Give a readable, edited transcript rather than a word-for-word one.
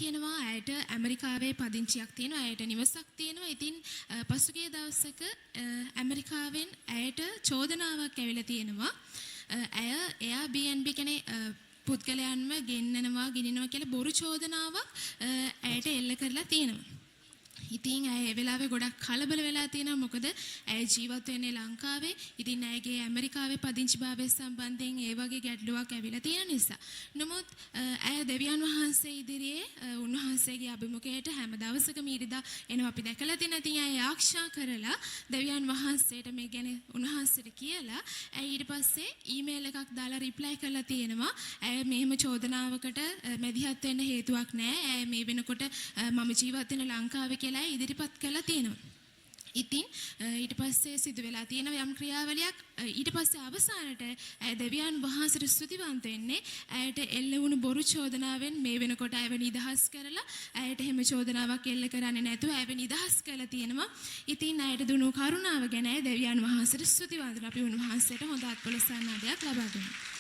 කියනවා ඇයට ඇමරිකාවේ පදිංචියක් තියෙනවා. ඇයට නිවසක් තියෙනවා. ඉතින් පසුගිය දවසක ඇමරිකාවෙන් ඇයට චෝදනාවක් ඇවිල්ලා තියෙනවා. ඇය Airbnb කෙනේ පුද්ගලයන්ව ගෙන්නනවා කියලා බොරු චෝදනාවක් ඇයට එල්ල කරලා තියෙනවා. ඉතින් ඇය ඒ වෙලාවේ ගොඩක් කලබල වෙලා තියෙනවා. මොකද ඇය ජීවත් වෙන්නේ ලංකාවේ. ඉතින් ඇයගේ ඇමරිකාවේ පදිංචිභාවය සම්බන්ධයෙන් ඒ වගේ ගැටලුවක් ඇවිල්ලා තියෙන නිසා. නමුත් ඇය දෙවියන් වහන්සේ ඉදිරියේ උන්වහන්සේගේ අභිමුඛයට හැම දවසකම ඉරිදා එනවා අපි දැකලා තියෙනවා. ඉතින් ඇය ආක්ෂා කරලා දෙවියන් වහන්සේට මේ ගැන උන්වහන්සේට කියලා ඇය ඊට පස්සේ ඊමේල් එකක් දාලා රිප්ලයි කරලා තියෙනවා. ඇය මෙහෙම චෝදනාවකට මැදිහත් වෙන්න හේතුවක් නැහැ. ඇය මේ වෙනකොට මම ජීවත් වෙන ලංකාවේ කියලා ඉදිරිපත් කළා තියෙනවා. ඉතින් ඊට පස්සේ සිදු වෙලා තියෙන යම් ක්‍රියාවලියක් ඊට පස්සේ අවසානට දෙවියන් වහන්සේට ස්තුතිවන්ත වෙන්නේ ඇයට එල්ල වුණු බොරු චෝදනාවෙන් මේ වෙනකොට ඇයව නිදහස් කරලා ඇයට හැම චෝදනාවක් එල්ල කරන්නේ නැතුව ඇයව නිදහස් කළා තියෙනවා. ඉතින් ඇයට දුණු කරුණාව ගැන දෙවියන් වහන්සේට ස්තුතිවන්ත අපි උන්වහන්සේට හොඳ අත්පොලසන්නදයක් ලබා දෙනවා.